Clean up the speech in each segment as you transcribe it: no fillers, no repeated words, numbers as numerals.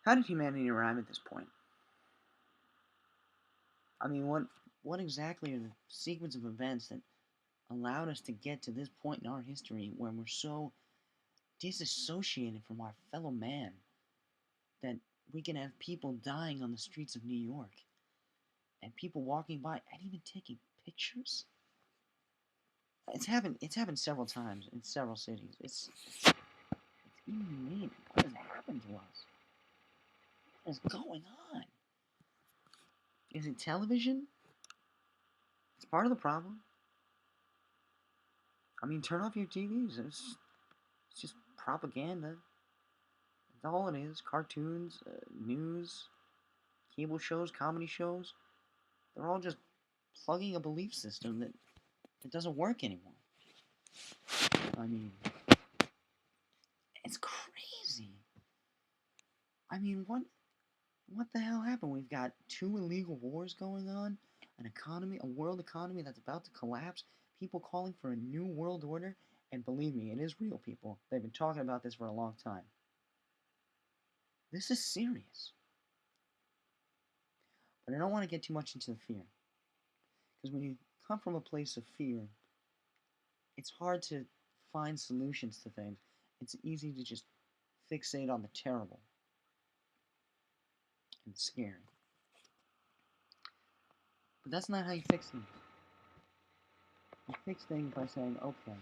How did humanity arrive at this point? I mean, what exactly are the sequence of events that allowed us to get to this point in our history where we're so disassociated from our fellow man that we can have people dying on the streets of New York and people walking by and even taking pictures? It's happened several times in several cities. It's inhumane. What has happened to us? What is going on? Is it television? It's part of the problem. I mean, turn off your TVs. It's just propaganda. That's all it is. Cartoons, news, cable shows, comedy shows. They're all just plugging a belief system that doesn't work anymore. I mean, it's crazy. I mean, what the hell happened? We've got two illegal wars going on, an economy, a world economy that's about to collapse, people calling for a new world order, and believe me, it is real, people. They've been talking about this for a long time. This is serious. But I don't want to get too much into the fear. Because when you come from a place of fear, it's hard to find solutions to things. It's easy to just fixate on the terrible and scary. But that's not how you fix things. You fix things by saying, okay,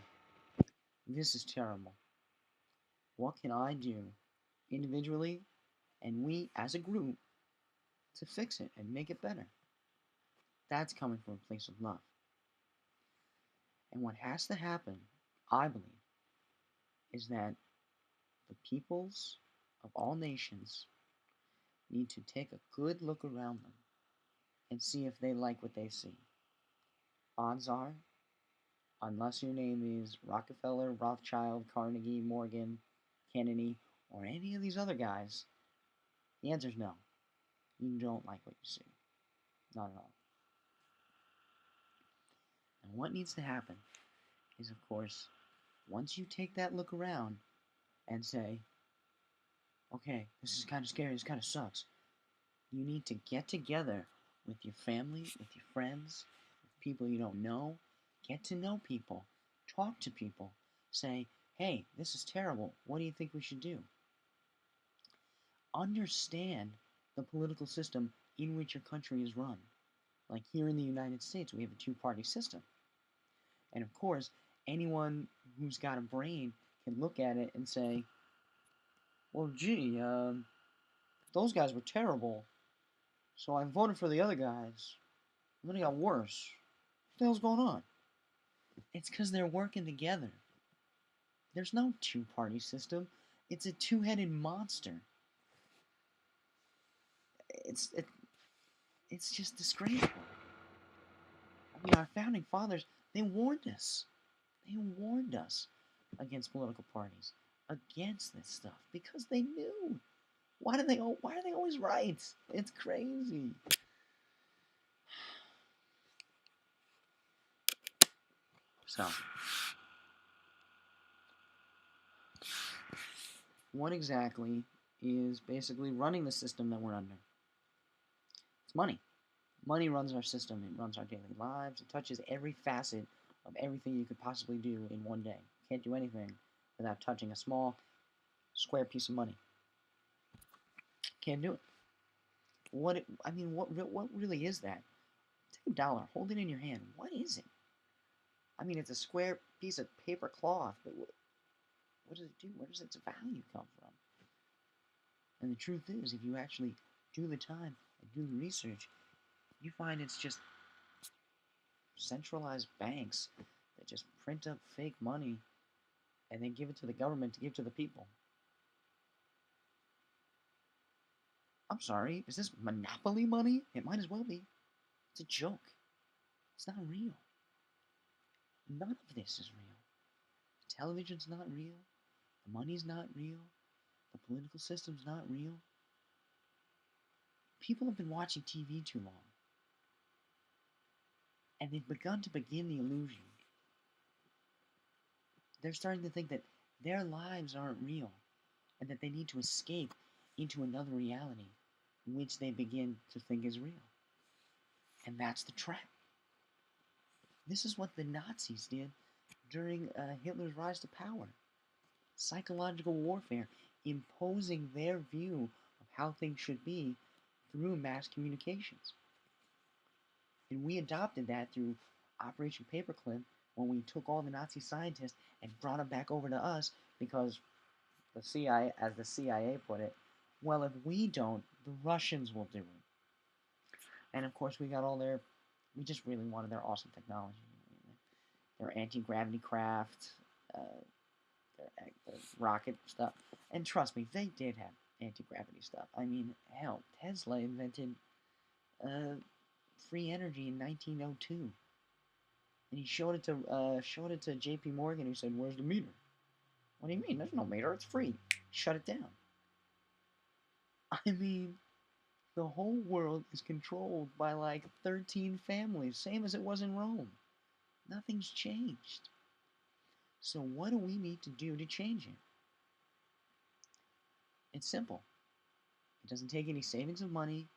this is terrible. What can I do individually and we as a group to fix it and make it better? That's coming from a place of love. And what has to happen, I believe, is that the peoples of all nations need to take a good look around them and see if they like what they see. Odds are, unless your name is Rockefeller, Rothschild, Carnegie, Morgan, Kennedy, or any of these other guys, the answer is no. You don't like what you see. Not at all. And what needs to happen is, of course, once you take that look around and say, okay, this is kind of scary, this kind of sucks, you need to get together with your family, with your friends, with people you don't know, get to know people, talk to people, say, hey, this is terrible, what do you think we should do? Understand the political system in which your country is run. Like here in the United States, we have a two-party system. And of course, anyone who's got a brain can look at it and say, well, gee, those guys were terrible, so I voted for the other guys, and then it got worse. What the hell's going on? It's because they're working together. There's no two-party system. It's a two-headed monster. It's it, it's just disgraceful. I mean, our founding fathers, they warned us. They warned us against political parties, against this stuff, because they knew. Why are they always right? It's crazy. So, what exactly is basically running the system that we're under? It's money. Money runs our system. It runs our daily lives. It touches every facet of everything you could possibly do in one day. You can't do anything without touching a small square piece of money. Can't do it. I mean, what really is that? Take a dollar, hold it in your hand. What is it? I mean, it's a square piece of paper cloth, but what does it do? Where does its value come from? And the truth is, if you actually do the time and do the research, you find it's just centralized banks that just print up fake money and then give it to the government to give to the people. I'm sorry, is this monopoly money? It might as well be. It's a joke. It's not real. None of this is real. The television's not real. The money's not real. The political system's not real. People have been watching TV too long. And they've begun to begin the illusion. They're starting to think that their lives aren't real and that they need to escape into another reality which they begin to think is real. And that's the trap. This is what the Nazis did during Hitler's rise to power. Psychological warfare, imposing their view of how things should be through mass communications. And we adopted that through Operation Paperclip when we took all the Nazi scientists and brought them back over to us because the CIA, as the CIA put it, well, if we don't, the Russians will do it. And of course, we just really wanted their awesome technology. Their anti-gravity craft, their rocket stuff. And trust me, they did have anti-gravity stuff. I mean, hell, Tesla invented free energy in 1902. And he showed it to J.P. Morgan, who said, "Where's the meter?" "What do you mean? There's no meter. It's free." Shut it down. I mean, the whole world is controlled by like 13 families, same as it was in Rome. Nothing's changed. So what do we need to do to change it? It's simple. It doesn't take any savings of money.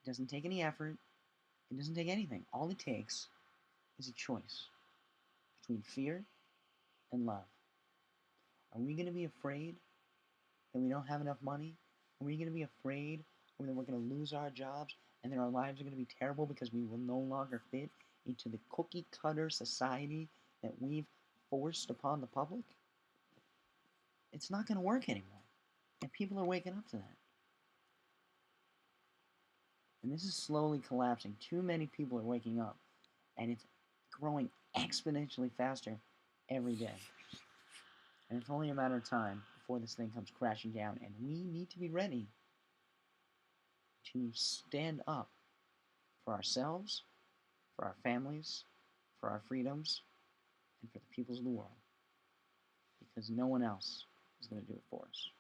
It doesn't take any effort. It doesn't take anything. All it takes is a choice between fear and love. Are we going to be afraid that we don't have enough money? Are we going to be afraid that we're going to lose our jobs and that our lives are going to be terrible because we will no longer fit into the cookie cutter society that we've forced upon the public? It's not going to work anymore. And people are waking up to that. And this is slowly collapsing. Too many people are waking up. And it's growing exponentially faster every day. And it's only a matter of time before this thing comes crashing down. And we need to be ready to stand up for ourselves, for our families, for our freedoms, and for the peoples of the world. Because no one else is going to do it for us.